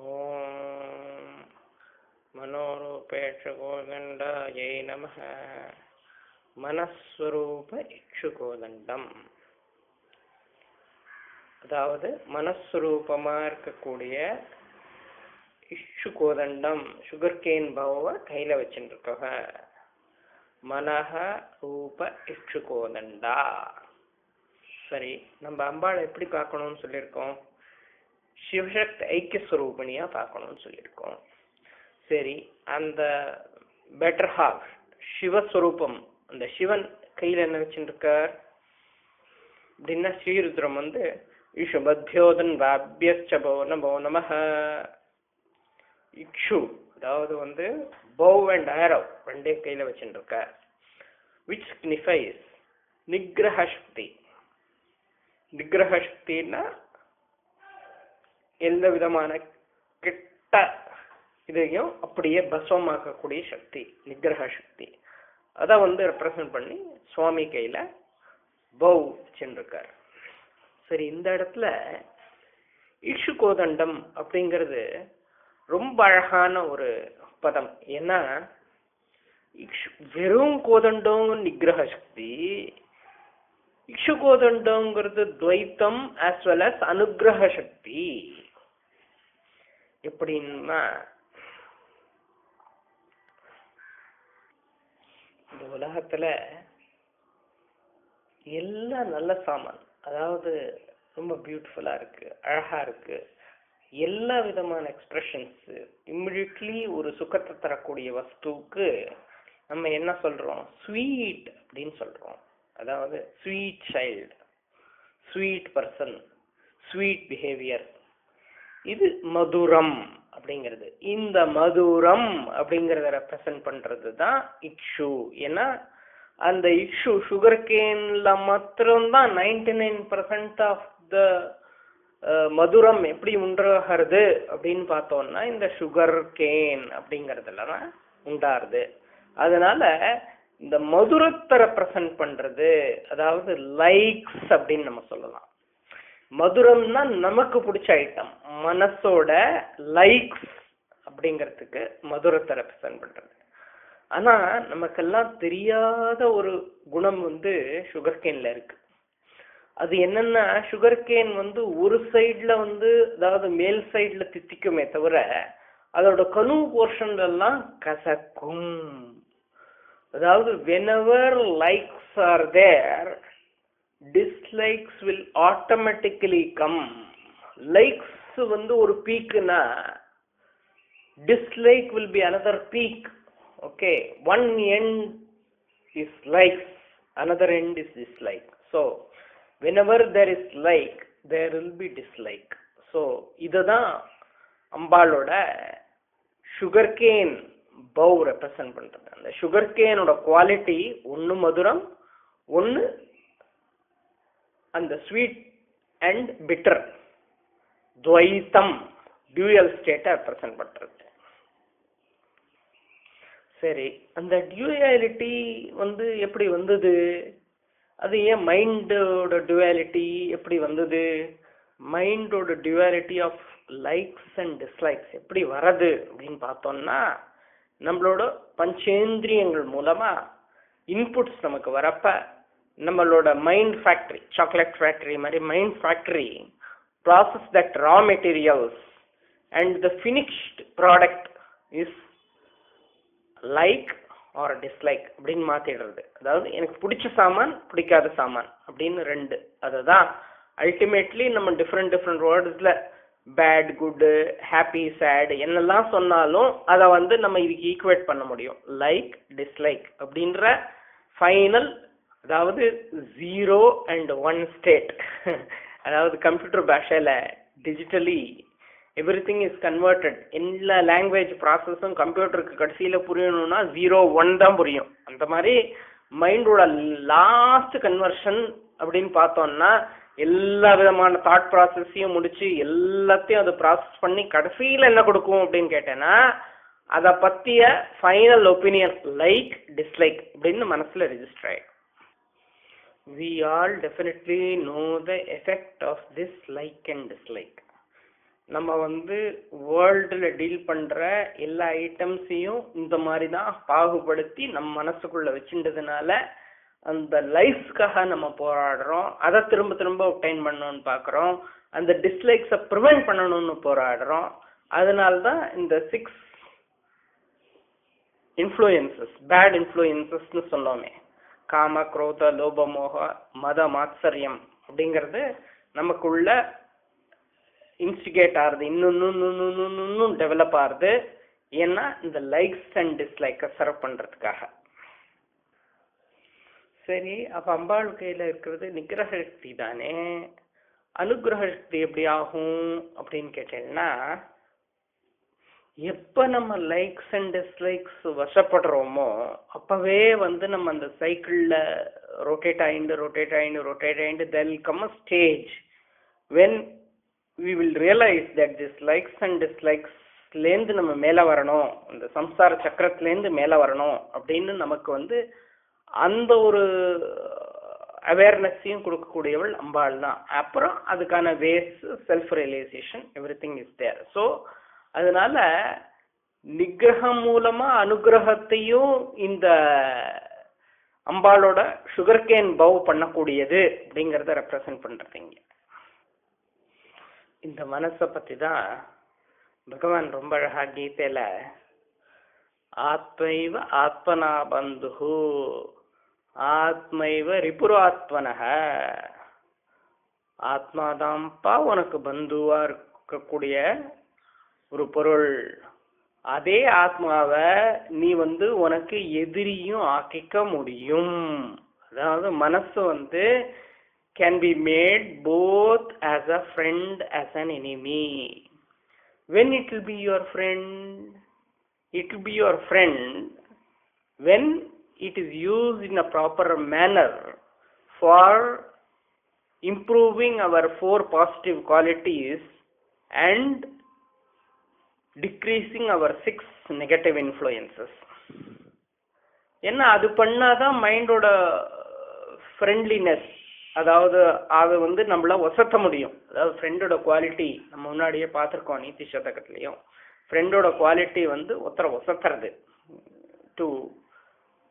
ஓம் மனோரூபேட்ச கோதண்டாயை நமः. மனஸ்வரூப இக்ஷுகோதண்டம், அதாவது மனஸ்வரூபமா இருக்கக்கூடிய இக்ஷுகோதண்டம், சுகர் கேன் பவ கையில வச்சுருக்க மனஹ ரூப இக்ஷுகோதண்டா. சரி, நம்ம அம்பாளை எப்படி பார்க்கணும்னு சொல்லியிருக்கோம்? சிவசக்தி ஐக்கிய ஸ்வரூபிணியா பார்க்கணும்னு சொல்லியிருக்கோம். சரி, அந்த பெட்டர் ஹாஃப் சிவஸ்வரூபம், அந்த சிவன் கையில என்ன வச்சுருக்கார் அப்படின்னா, ஸ்ரீருத்ரம் இஷுபத்யோதன் வாபியச்சபோ நமோ நமஹ. இக்ஷு அதாவது பவ் அண்ட் ஆரோ ரெண்டே கையில வச்சுருக்கார். Which signifies நிகிரஹசக்தி. நிகிரஹசக்தின்னா எந்த விதமான கெட்ட இதையும் அப்படியே பஸ்வமாக்கக்கூடிய சக்தி, நிகிரக சக்தி. அதை ரெப்ரசன்ட் பண்ணி சுவாமி கையில பவ் வச்சுருக்கார். சரி, இந்த இடத்துல இக்ஷுகோதண்டம் அப்படிங்கிறது ரொம்ப அழகான ஒரு பதம். ஏன்னா வெறும் கோதண்டம் நிகிரக சக்தி, இக்ஷுகோதண்டங்கிறது துவைத்தம் as well as அனுகிரக சக்தி. எப்படின்னா, இந்த உலகத்துல எல்லாம் நல்ல சாமான், அதாவது ரொம்ப பியூட்டிஃபுல்லா இருக்கு, அழகா இருக்கு, எல்லா விதமான எக்ஸ்பிரஷன்ஸ் இம்மிடியட்லி ஒரு சுகத்தை தரக்கூடிய வஸ்துவுக்கு நம்ம என்ன சொல்றோம்? ஸ்வீட் அப்படின்னு சொல்றோம். அதாவது sweet child, sweet person, sweet behaviour. இது மதுரம் அப்படிங்கிறது. இந்த மதுரம் அப்படிங்கறத ரெப்ரசன்ட் பண்றது தான் இக்ஷு. ஏன்னா அந்த இக்ஷு சுகர் கேன்ல மாத்திரம்தான் 99% ஆஃப் த மதுரம் எப்படி உண்டாகிறது அப்படின்னு பார்த்தோம்னா இந்த சுகர் கேன் அப்படிங்கறதுல தான் உண்டாருது. அதனால இந்த மதுரத்தை ரெப்ரசன்ட் பண்றது, அதாவது லைக்ஸ் அப்படின்னு நம்ம சொல்லலாம். மதுரம்னா நமக்கு பிடிச்ச ஐட்டம், மனசோட லைக்ஸ் அப்படிங்கிறதுக்கு மதுரத்தை ரெப்ரசன்ட் பண்றது. ஆனா நமக்கெல்லாம் தெரியாத ஒரு குணம் சுகர் கேன்ல இருக்கு. அது என்னன்னா, சுகர் கேன் ஒரு சைட்ல அதாவது மேல் சைட்ல தித்திக்குமே தவிர அதோட கனு போர்ஷன்ல எல்லாம் கசக்கும். அதாவது whenever likes are there, dislikes will automatically come. Likes ஒரு பீக்னா dislike will be another peak. Okay, one end is likes, another end is dislike. So whenever there is like, there will be dislike. So இதுதான் அம்பாளோட sugar cane bow represent பண்றது. அந்த sugar கேனோட quality ஒன்னு மதுரம், ஒன்னு அந்த sweet and bitter, துவைத்தம், dual ஸ்டேட்டை represent பண்றது. சரி, அந்த டியூயாலிட்டி எப்படி வந்தது? அது ஏன் மைண்டோட டியூயாலிட்டி எப்படி வந்தது? மைண்டோட டியூயாலிட்டி ஆஃப் லைக்ஸ் அண்ட் டிஸ்லைக்ஸ் எப்படி வரது அப்படின்னு பார்த்தோம்னா, நம்மளோட பஞ்சேந்திரியங்கள் மூலமா இன்புட்ஸ் நமக்கு வரப்ப நம்மளோட மைண்ட் ஃபேக்டரி, சாக்லேட் ஃபேக்டரி மாதிரி mind factory process that raw materials and the finished product is like or dislike அப்படின்னு மாத்திடுறது. அதாவது எனக்கு பிடிச்ச சாமான், பிடிக்காத சாமான் அப்படின்னு ரெண்டு. அதுதான் அல்டிமேட்லி நம்ம டிஃப்ரெண்ட் வேர்ட்ஸ்ல பேட், குட், ஹாப்பி, சேட் என்னெல்லாம் சொன்னாலும் அதை நம்ம இதுக்கு ஈக்குவேட் பண்ண முடியும். லைக், டிஸ்லைக் அப்படின்ற ஃபைனல், அதாவது 0 and 1 ஸ்டேட். அதாவது கம்ப்யூட்டர் பாஷையில டிஜிட்டலி எவ்ரிதிங் இஸ் கன்வெர்டட். எல்லா லாங்குவேஜ் ப்ராசஸும் கம்ப்யூட்டருக்கு கடைசியில புரியணும்னா 0, 1 தான் புரியும். அந்த மாதிரி மைண்டோட லாஸ்ட் கன்வர்ஷன் அப்படின்னு பார்த்தோம்னா எல்லா விதமான தாட் ப்ராசஸையும் முடிச்சு எல்லாத்தையும் அதை ப்ராசஸ் பண்ணி கடைசியில என்ன கொடுக்கும் அப்படின்னு கேட்டேன்னா, அதை பத்திய ஃபைனல் ஒப்பீனியன் லைக், டிஸ்லைக் அப்படின்னு மனசுல ரெஜிஸ்டர் ஆயிடும். We all definitely know the effect of this like and dislike. நம்ம வந்து வேர்ல்டுல டீல் பண்ற எல்லா ஐட்டம்ஸையும் இந்த மாதிரி தான் பாகுபடுத்தி நம்ம மனசுக்குள்ள வச்சுட்டதுனால அந்த லைஃப்காக நம்ம போராடுறோம், அதை திரும்ப திரும்ப ஒப்டைன் பண்ணணும்னு பாக்குறோம், அந்த டிஸ்லைக்ஸை ப்ரிவென்ட் பண்ணணும்னு போராடுறோம். அதனால்தான் இந்த 6 இன்ஃப்ளூயன்சஸ், பேட் இன்ஃப்ளூயன்சஸ்ன்னு சொன்னோமே, காம குரோத லோப மோக மத மாத்சரியம் அப்படிங்கிறது நமக்குள்ள இன்ஸ்டிகேட் ஆகுது, இன்னும் டெவலப் ஆகுது. ஏன்னா இந்த லைக்ஸ் அண்ட் டிஸ்லைக்கை சர்வ் பண்றதுக்காக. சரி, அப்ப அம்பாள் கையில இருக்கிறது நிகிரக சக்தி தானே, அனுகிரக சக்தி எப்படி ஆகும் அப்படின்னு கேட்டீங்கன்னா, எப்ப நம்ம லைக்ஸ் அண்ட் டிஸ்லைக்ஸ் வசப்படுறோமோ அப்பவே வந்து நம்ம அந்த சைக்கிள்ல rotate ஆயிண்டு there will come a stage when we will realize that this likes and dislikes லேந்து நம்ம மேல வரணும், இந்த சம்சார சக்கரத்திலேருந்து மேல வரணும் அப்படின்னு நமக்கு வந்து அந்த ஒரு அவேர்னஸையும் கொடுக்கக்கூடியவள் அம்பாள் தான். அப்புறம் அதுக்கான ways self realisation everything is there. So அதனால நிகிரகம் மூலமா அனுகிரகத்தையும் இந்த அம்பாளோட சுகர் கேன் பவ் பண்ணக்கூடியது அப்படிங்கறத ரெப்ரசன்ட் பண்றீங்க. இந்த மனசை பத்தி தான் பகவான் ரொம்ப அழகா கீதையில ஆத்மைவ ஆத்மனா பந்து ஆத்மைவ ரிபுராத்மனக, ஆத்மாதான்ப்பா உனக்கு பந்துவா இருக்கக்கூடிய ஒரு பொருள், அதே ஆத்மாவை நீ வந்து உனக்கு எதிரியும் ஆக்கிக்க முடியும். அதாவது மனசு வந்து can be made both as a friend as an enemy. When it will be your friend? It will be your friend when it is used in a proper manner for improving our 4 positive qualities and decreasing our 6 negative influences. என்ன அது பண்ணாதான் மைண்டோட friendliness, அதாவது அது வந்து நம்மள ஒசத்த முடியும். அதாவது ஃப்ரெண்டோட குவாலிட்டி நம்ம முன்னாடியே பார்த்துருக்கோம் நீதி சதகத்திலையும். ஃப்ரெண்டோட குவாலிட்டி வந்து ஒருத்தரை ஒசத்துறது, to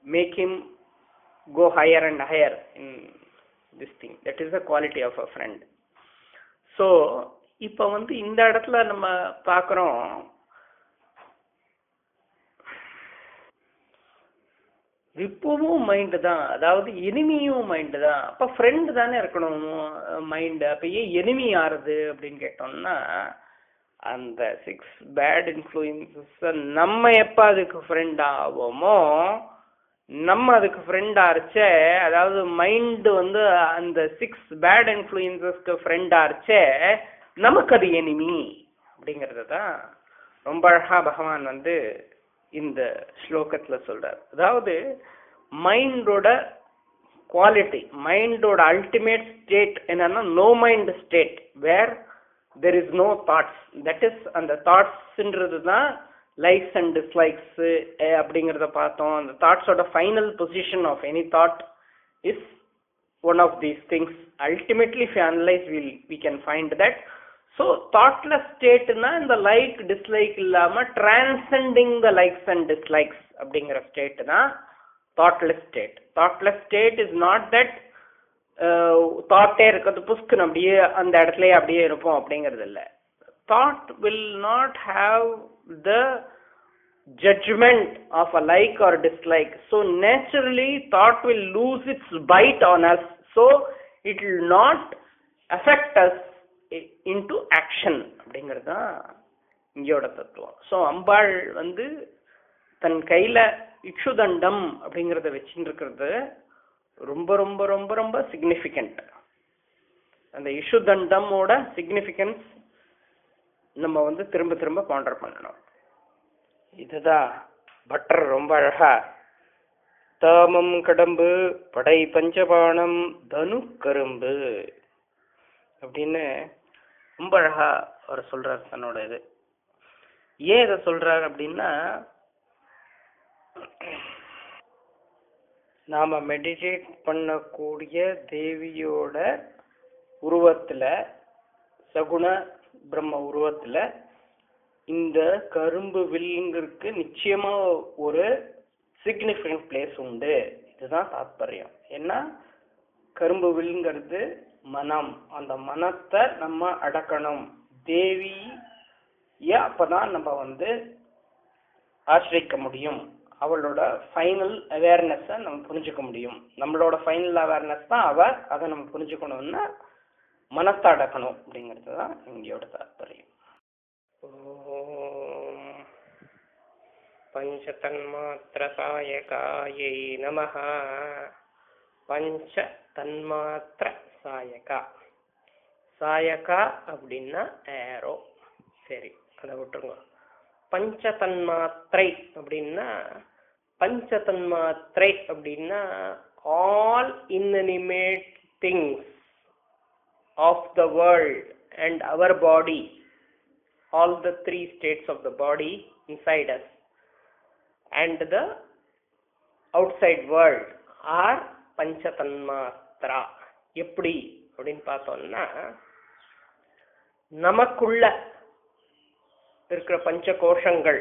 make him go higher and higher in this thing, that is the quality of a friend. So இப்போ வந்து இந்த இடத்துல நம்ம பார்க்குறோம், ரிப்புவும் மைண்டு தான், அதாவது எனிமியும் மைண்டு தான். அப்போ ஃப்ரெண்டு தானே இருக்கணும் மைண்டு, அப்போ ஏன் எனிமி ஆறுது அப்படின்னு கேட்டோம்னா, அந்த 6 பேட் இன்ஃப்ளூயன்சஸ் நம்ம எப்போ அதுக்கு ஃப்ரெண்ட் ஆவோமோ, நம்ம அதுக்கு ஃப்ரெண்ட் ஆச்சே, அதாவது மைண்டு வந்து அந்த 6 பேட் இன்ஃப்ளூயன்சஸ்க்கு ஃப்ரெண்ட் ஆச்சே, நமக்கு அது எனிமி அப்படிங்கிறது தான் ரொம்ப அழகா பகவான் வந்து இந்த ஸ்லோகத்துல சொல்றார். அதாவது மைண்டோட குவாலிட்டி, மைண்டோட அல்டிமேட் ஸ்டேட் என்னன்னா no mind state, where there is no thoughts. That is அந்த தாட்ஸ்ன்றது தான் லைக்ஸ் அண்ட் டிஸ்லைக்ஸ் அப்படிங்கிறத பார்த்தோம். அந்த தாட்ஸோட final position of any thought is one of these things. Ultimately if you analyse we can find that. ஸோ thoughtless ஸ்டேட்னா இந்த லைக் டிஸ்லைக் இல்லாம transcending the likes and dislikes அப்படிங்கிற ஸ்டேட் தான் thoughtless state. Thoughtless state is not that தாட்டே இருக்கிறது புஸ்குன்னு அப்படியே அந்த இடத்துலயே அப்படியே இருப்போம் அப்படிங்கிறது இல்லை. Thought will not have the judgment of a like or dislike. So naturally thought will lose its bite on us, so it will not affect us into action அப்படிங்கிறது தான் இங்கோட தத்துவம். ஸோ அம்பாள் வந்து தன் கையில இக்ஷுதண்டம் அப்படிங்கிறத வச்சுட்டு இருக்கிறது ரொம்ப ரொம்ப ரொம்ப ரொம்ப சிக்னிஃபிகண்ட். அந்த இக்ஷுதண்டமோட சிக்னிஃபிகன்ஸ் நம்ம வந்து திரும்ப திரும்ப பாண்டர் பண்ணணும். இதுதான் பட்டர் ரொம்ப அழகா தாமம் கடம்பு படை பஞ்சபாணம் தனு கரும்பு அப்படின்னு ரொம்ப அழகா அவர் சொல்றார் தன்னோட இது. ஏன் இதை சொல்றார் அப்படின்னா, நாம மெடிடேட் பண்ணக்கூடிய தேவியோட உருவத்துல சகுண பிரம்ம உருவத்துல இந்த கரும்பு வில்லுங்கிறதுக்கு நிச்சயமா ஒரு சிக்னிஃபிகண்ட் பிளேஸ் உண்டு. இதுதான் தாத்பரியம். ஏன்னா கரும்பு வில்லுங்கிறது மனம், அந்த மனத்தை நம்ம அடக்கணும். தேவிய அப்பதான் நம்ம ஆசிரிக்க முடியும். அவளோட ஃபைனல் அவேர்னஸை நம்ம புரிஞ்சுக்க முடியும். நம்மளோட ஃபைனல் அவேர்னஸ் தான் அதை நம்ம புரிஞ்சுக்கணும்னா மனத்தை அடக்கணும் அப்படிங்கிறது தான் இங்கேயோட தாத்பரியம். ஓம் பஞ்சதன்மாத்திர சாயகாயை நமஹ. பஞ்ச தன்மாத்திர சாயகா. சாயகா அப்படின்னா ஏரோ. சரி, அதை விட்டுருங்க. பஞ்சதன்மாத்திரை அப்படின்னா all inanimate things of the world and our body, all the three states of the body inside us and the outside world are பஞ்சதன்மாத்ரா. எப்படி அப்படின்னு பார்த்தோம்னா, நமக்குள்ள இருக்கிற பஞ்ச கோஷங்கள்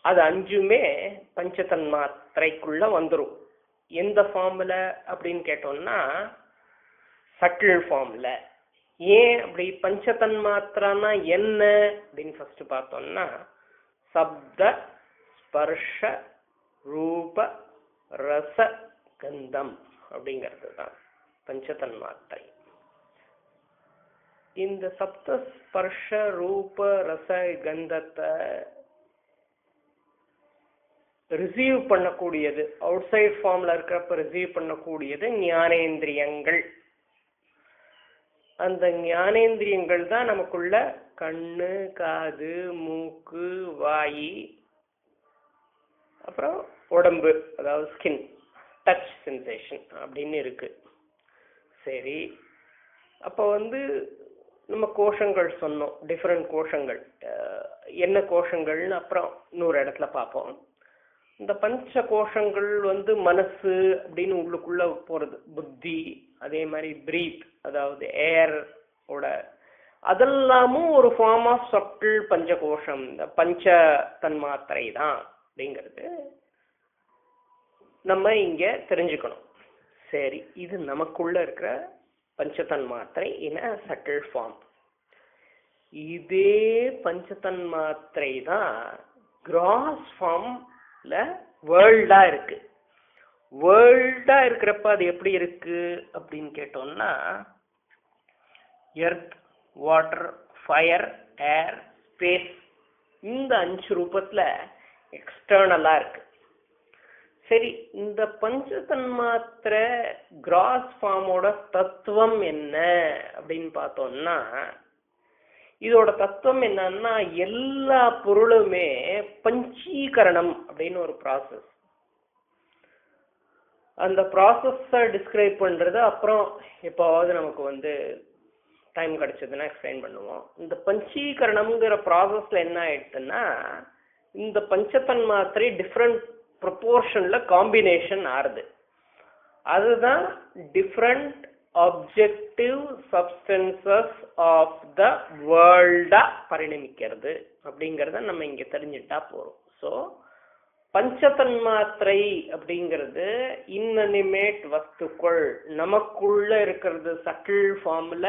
அது 5மே பஞ்சதன்மாத்திரைக்குள்ள வந்துடும். எந்த ஃபார்ம்ல அப்படின்னு கேட்டோம்னா சட்டில் ஃபார்ம்ல. ஏன் அப்படி? பஞ்சதன்மாத்திரானா என்ன அப்படின்னு ஃபர்ஸ்ட் பார்த்தோம்னா, சப்த ஸ்பர்ஷ ரூப ரச கந்தம் அப்படிங்கிறது தான் பஞ்சதன்மாத்திரை. இந்த சப்த ஸ்பர்ஷ ரூப ரச கந்தத்தை ரிசீவ் பண்ணக்கூடியது, அவுட் சைட் ஃபார்ம்ல இருக்கிறப்ப ரிசீவ் பண்ணக்கூடியது ஞானேந்திரியங்கள். அந்த ஞானேந்திரியங்கள் தான் நமக்குள்ள கண்ணு, காது, மூக்கு, வாயி, அப்புறம் உடம்பு, அதாவது ஸ்கின், டச் சென்சேஷன் அப்படின்னு இருக்கு. சரி, அப்போ நம்ம கோஷங்கள் சொன்னோம், டிஃப்ரெண்ட் கோஷங்கள். என்ன கோஷங்கள்னு அப்புறம் இன்னொரு இடத்துல பார்ப்போம். இந்த பஞ்ச கோஷங்கள் மனசு அப்படின்னு உள்ளுக்குள்ள போறது, புத்தி, அதே மாதிரி பிரீத், அதாவது ஏர் ஓட, அதெல்லாமும் ஒரு ஃபார்ம் ஆஃப் சப்டில் பஞ்சகோஷம். இந்த பஞ்ச தன்மாத்திரை தான் அப்படிங்கிறது நம்ம இங்க தெரிஞ்சுக்கணும். சரி, இது நமக்குள்ள இருக்கிற பஞ்சதன்மாத்திரை இன் அ சட்டில் ஃபார்ம். இதே பஞ்சதன்மாத்திரை தான் கிராஸ் ஃபார்ம்ல வேர்ல்டா இருக்கு. வேர்ல்டா இருக்கிறப்ப அது எப்படி இருக்கு அப்படின்னு கேட்டோம்னா, எர்த், வாட்டர், ஃபயர், ஏர், ஸ்பேஸ், இந்த 5 ரூபத்துல எக்ஸ்டர்னலா இருக்கு. சரி, இந்த பஞ்சதன்மாத்திரை கிராஸ் ஃபார்மோட தத்துவம் என்ன அப்படின்னு பார்த்தோம்னா, இதோட தத்துவம் என்னன்னா, எல்லா பொருளுமே பஞ்சீகரணம் அப்படின்னு ஒரு ப்ராசஸ். அந்த ப்ராசஸை டிஸ்கிரைப் பண்றது அப்புறம் எப்போவாவது நமக்கு டைம் கிடைச்சதுன்னா எக்ஸ்பிளைன் பண்ணுவோம். இந்த பஞ்சீகரணம்ங்கிற ப்ராசஸ்ல என்ன ஆயிடுச்சுன்னா, இந்த பஞ்சதன்மாத்திரை டிஃப்ரெண்ட் ப்ரொபோர்ஷன்ல காம்பினேஷன் ஆறுது. அதுதான் different objective substances of the வேர்ல்டா பரிணமிக்கிறது அப்படிங்கிறத நம்ம இங்க தெரிஞ்சுட்டா போறோம். ஸோ பஞ்சதன்மாத்திரை அப்படிங்கிறது இன்னனிமேட் வஸ்துக்கள், நமக்குள்ள இருக்கிறது சட்டில் ஃபார்ம்ல,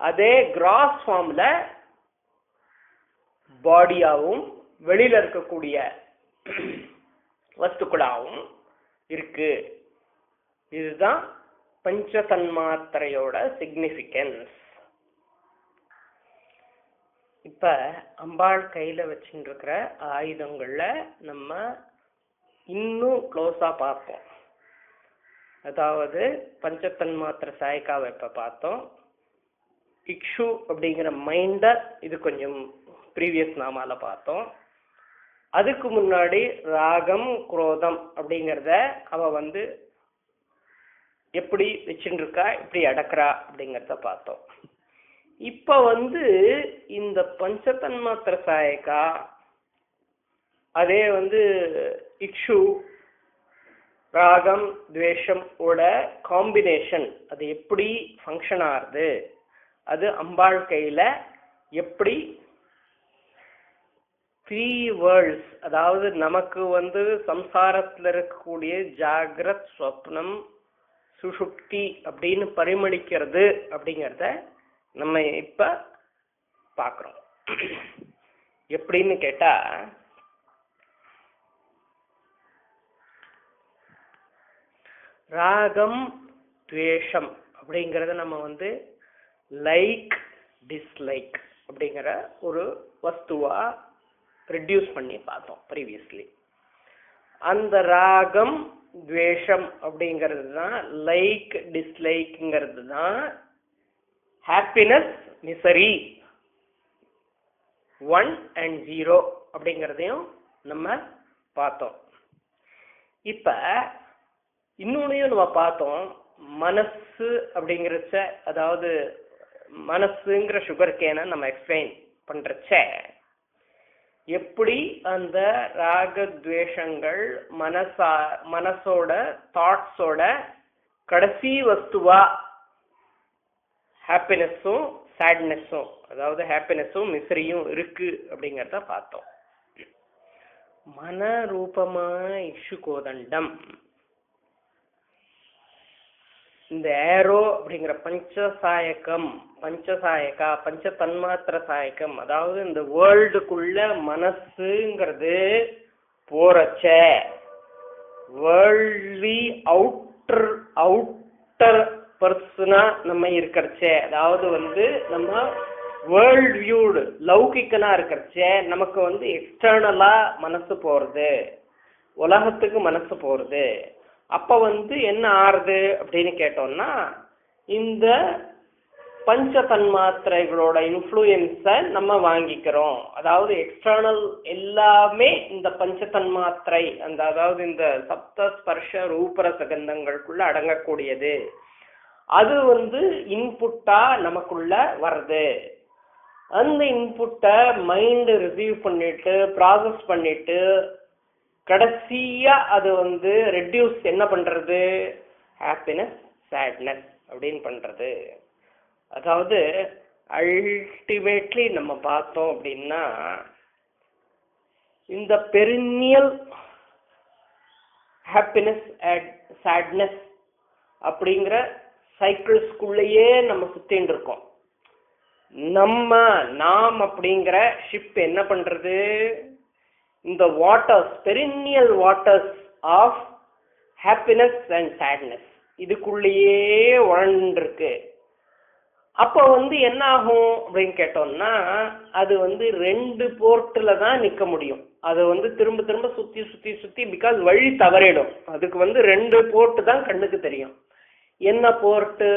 அதே கிராஸ் ஃபார்ம்ல பாடியாவும் வெளியில இருக்கக்கூடிய வஸ்துக்களாகவும் இருக்கு. இதுதான் பஞ்சதன்மாத்திரையோட சிக்னிஃபிகன்ஸ். இப்ப அம்பாள் கையில வச்சுட்டு இருக்கிற ஆயுதங்கள்ல நம்ம இன்னும் க்ளோஸா பார்ப்போம். அதாவது பஞ்சதன்மாத்திரை சாயக்காவை இப்ப பார்த்தோம். இக்ஷு அப்படிங்கிற மைண்ட இது கொஞ்சம் ப்ரீவியஸ் நாமால பார்த்தோம். அதுக்கு முன்னாடி ராகம், குரோதம் அப்படிங்கிறத அவ எப்படி வச்சுட்டு இருக்கா, எப்படி அடக்குறா அப்படிங்கிறத பார்த்தோம். இப்ப இந்த பஞ்சதன்மாத்திரை சாயக்கா, அதே இக்ஷு, ராகம், துவேஷம் ஓட காம்பினேஷன் அது எப்படி ஃபங்க்ஷன் ஆகுது அது அம்பாள் கையில எப்படி 3 வேர்ல்ட்ஸ், அதாவது நமக்கு சம்சாரத்துல இருக்கக்கூடிய ஜாகிரத், ஸ்வப்னம், சுஷுப்தி அப்படின்னு பரிமளிக்கிறது அப்படிங்கிறத நம்ம இப்ப பார்க்கிறோம். எப்படின்னு கேட்டா, ராகம் துவேஷம் அப்படிங்கிறத நம்ம லைக் டிஸ்லைக் அப்படிங்கிற ஒரு வஸ்துவா ரெடியூஸ் பண்ணி பார்த்தோம் ப்ரீவியஸ்லி. அந்த ராகம் துவேஷம் அப்படிங்கிறது தான், லைக் டிஸ்லைக்ங்கிறது தான் ஹாப்பினஸ் மிசரி 1 and 0 அப்படிங்கிறதையும் நம்ம பார்த்தோம். இப்ப இன்னொன்னையும் நம்ம பார்த்தோம். மனசு அப்படிங்கிறச்ச, அதாவது மனசுங்கிற சுகர் கேனை நம்ம எக்ஸ்பிளைன் பண்றச்ச எப்படி அந்த ராகத்வேஷங்கள் மனசோட தாட்ஸோட கடைசி வஸ்துவா ஹாப்பினஸும் சேட்னஸும், அதாவது ஹாப்பினஸும் மிசரியும் இருக்கு அப்படிங்கிறத பார்த்தோம். மன ரூபமா இஷு கோதண்டம், இந்த ஏரோ அப்படிங்கிற பஞ்சசாயகா பஞ்ச தன்மாத்திர சாயகம், அதாவது இந்த வேர்ல்டுக்குள்ள மனசுங்கிறது போறச்ச வேர்ல்ட்லி அவுட்டர் பர்சனா நம்ம இருக்கிறச்சே, அதாவது நம்ம வேர்ல்ட் வியூடு லௌகிக்கனா இருக்கிறச்சே நமக்கு எக்ஸ்டர்னலா மனசு போறது, உலகத்துக்கு மனசு போறது. அப்ப என்ன ஆறுது அப்படின்னு கேட்டோம்னா, இந்த பஞ்ச தன்மாத்திரைகளோட இன்ஃப்ளூயன்ஸ நம்ம வாங்கிக்கிறோம். அதாவது எக்ஸ்டர்னல் எல்லாமே இந்த பஞ்ச தன்மாத்திரை, அதாவது இந்த சப்த ஸ்பர்ஷ ரூபர சகந்தங்களுக்குள்ள அடங்கக்கூடியது. அது இன்புட்டா நமக்குள்ள வருது. அந்த இன்புட்டை மைண்ட் ரிசீவ் பண்ணிட்டு ப்ராசஸ் பண்ணிட்டு கடைசியா அது ரெடியூஸ் என்ன பண்றது, ஹாப்பினஸ் சேட்னஸ் அப்படின்னு பண்றது. அதாவது அல்டிமேட்லி நம்ம பார்த்தோம் அப்படின்னா, இந்த பெரினியல் ஹாப்பினஸ் அண்ட் சேட்னஸ் அப்படிங்கிற சைக்கிள்ஸ்குள்ளேயே நம்ம சுத்தின்னு இருக்கோம். நாம் அப்படிங்கிற ஷிப் என்ன பண்றது, இந்த waters, perennial waters of happiness and sadness இதுக்குள்ளேயே உழண்டிருக்கு. அப்போ என்ன ஆகும் அப்படின்னு கேட்டோம்னா, அது 2 போர்ட்ல தான் நிக்க முடியும். அது திரும்ப திரும்ப சுத்தி சுத்தி சுத்தி, பிகாஸ் வழி தவறிடும். அதுக்கு 2 போர்ட் தான் கண்ணுக்கு தெரியும். என்ன போர்ட்டு?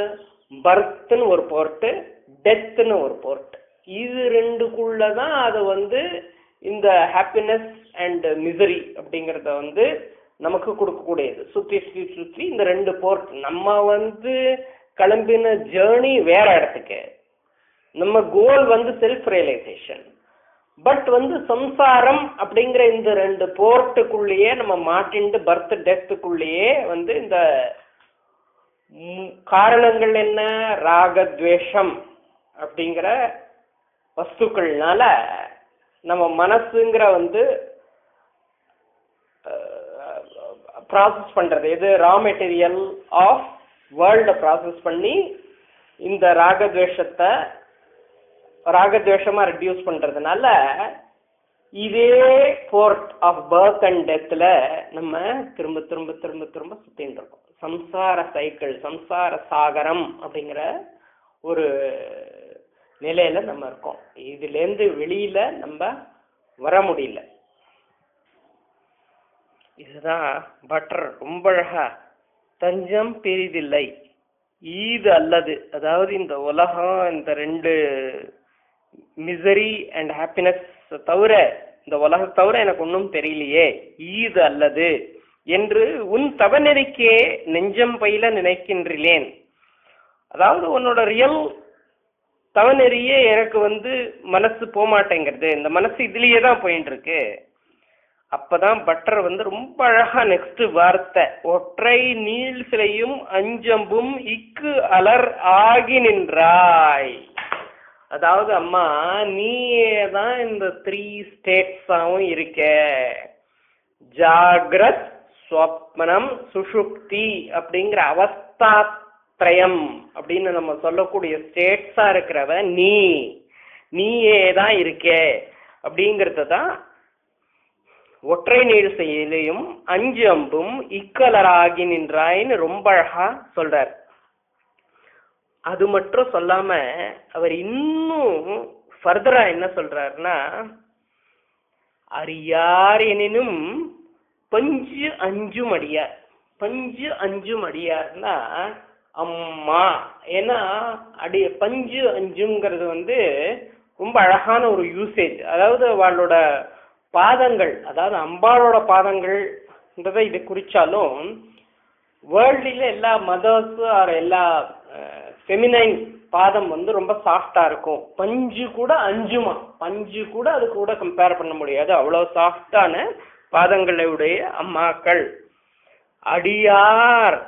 பர்த்னு ஒரு போர்ட்டு, டெத்னு ஒரு போர்ட். இது 2க்குள்ளதான் அது இந்த ஹாப்பினஸ் அண்ட் மிசரி அப்படிங்கறத நமக்கு கொடுக்கக்கூடியது. சுத்தி சுத்தி சுத்தி இந்த 2 போர்ட். நம்ம கிளம்பின ஜேர்னி வேற இடத்துக்கு, நம்ம கோல் செல்ஃப் ரியலைசேஷன். பட் சம்சாரம் அப்படிங்கிற இந்த 2 போர்ட்டுக்குள்ளேயே நம்ம மாட்டிண்டு பர்த் டெத்துக்குள்ளேயே இந்த காரணங்கள் என்ன, ராகத்வேஷம் அப்படிங்கிற வஸ்துக்கள்னால நம்ம மனசுங்கிற ப்ராசஸ் பண்றது, இது ரா மெட்டீரியல் ஆஃப் வேர்ல்ட ப்ராசஸ் பண்ணி இந்த ராகத்வேஷமா ரெடியூஸ் பண்றதுனால இதே போர்ட் ஆஃப் பர்த் அண்ட் டெத்ல நம்ம திரும்ப திரும்ப திரும்ப திரும்ப சுத்தின்னு இருக்கோம். சம்சார சைக்கிள், சம்சார சாகரம் அப்படிங்கிற ஒரு நிலையில நம்ம இருக்கோம். இதுல இருந்து வெளியில நம்ம வர முடியல. இதுதான் பட்டர் ரொம்ப அழகா, தஞ்சம் பெரிதில்லை ஈது அல்லது, அதாவது இந்த உலகம் இந்த 2 மிசரி அண்ட் ஹாப்பினஸ் தவிர, இந்த உலகம் தவிர எனக்கு ஒன்றும் தெரியலையே, ஈது அல்லது என்று உன் தவநெறிக்கே நெஞ்சம் பயில நினைக்கின்றேன். அதாவது உன்னோட ரியல் தவநெறியே எனக்கு மனசு போகமாட்டேங்கிறது. இந்த மனசு இதுலயே தான் போயிட்டு இருக்கு. அப்பதான் பட்டர் வந்து ரொம்ப அழகா நெக்ஸ்ட் வார்த்தை, ஒற்றை நீள் சிலையும் அஞ்சம்பும் இக்கு அலர் ஆகி நின்றாய். அதாவது அம்மா நீயே தான் இந்த 3 ஸ்டேட்ஸாவும் இருக்க. ஜாகிரத், ஸ்வப்னம், சுஷுப்தி அப்படிங்கிற அவஸ்தாத்ரயம் அப்படின்னு நம்ம சொல்லக்கூடிய ஸ்டேட்ஸா இருக்கிறவ நீயே தான் இருக்க அப்படிங்கறது தான் ஒற்றை நீள் செயலையும் 5 அம்பும் இக்கலராகி நின்றாயின்னு ரொம்ப அழகா சொல்றார். அது மட்டும் சொல்லாம அவர் இன்னும் ஃபர்தரா என்ன சொல்றாருன்னா, அறியார் எனினும் பஞ்சு அஞ்சும் அடியார். பஞ்சு அஞ்சும் அடியார்னா அம்மா. ஏன்னா பஞ்சு அஞ்சுங்கிறது வந்து ரொம்ப அழகான ஒரு யூசேஜ். அதாவது அவளோட பாதங்கள், அதாவது அம்பாளோட பாதங்கள்ன்றதை இது குறிச்சாலும் வேர்ல்டில எல்லா மதர்ஸ் ஆர் எல்லா ஃபெமினைன் பாதம் வந்து ரொம்ப சாஃப்டா இருக்கும். பஞ்சு கூட அஞ்சுமா, பஞ்சு கூட அது கூட கம்பேர் பண்ண முடியாது, அவ்வளவு சாஃப்டான பாதங்களுடைய அம்மாக்கள். அடியார்,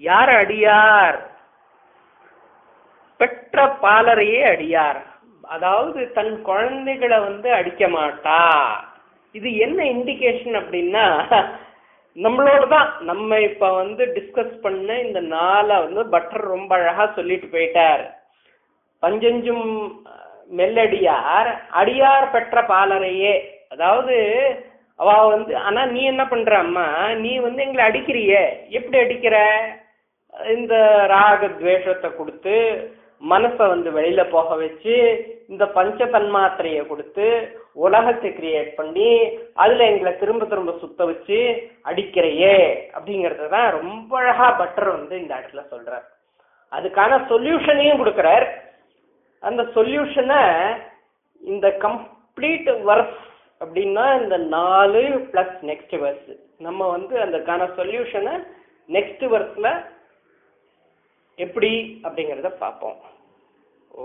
யார் அடியார்? பெற்ற பாலரையே அடியார். அதாவது தன் குழந்தைகளை வந்து அடிக்க மாட்டா. இது என்ன இண்டிகேஷன் அப்படின்னா, நம்மளோட தான் நம்ம இப்ப வந்து டிஸ்கஸ் பண்ண இந்த நாளை வந்து பட்டர் ரொம்ப அழகா சொல்லிட்டு போயிட்டார். பஞ்சஞ்சும் மெல்லடியார், அடியார் பெற்ற பாலரையே. அதாவது அவ வந்து, ஆனா நீ என்ன பண்ற அம்மா, நீ வந்து எங்களை அடிக்கிறியே. எப்படி அடிக்கிற? இந்த ராக துவேஷத்தை கொடுத்து மனசை வந்து வெளியில போக வச்சு, இந்த பஞ்ச தன்மாத்திரைய கொடுத்து உலகத்தை கிரியேட் பண்ணி அதுல எங்களை திரும்ப திரும்ப சுத்த வச்சு அடிக்கிறையே அப்படிங்கறதுதான் ரொம்ப அழகா பட்டர் வந்து இந்த இடத்துல சொல்றார். அதுக்கான சொல்யூஷனையும் கொடுக்கிறார். அந்த சொல்யூஷனை இந்த கம்ப்ளீட் வர்ஸ் அப்படின்னா இந்த 4 பிளஸ் நெக்ஸ்ட் வர்ஸ், நம்ம வந்து அதுக்கான சொல்யூஷனை நெக்ஸ்ட் வர்ஸ்ல எப்படி அப்படிங்கிறத பார்ப்போம். ஓ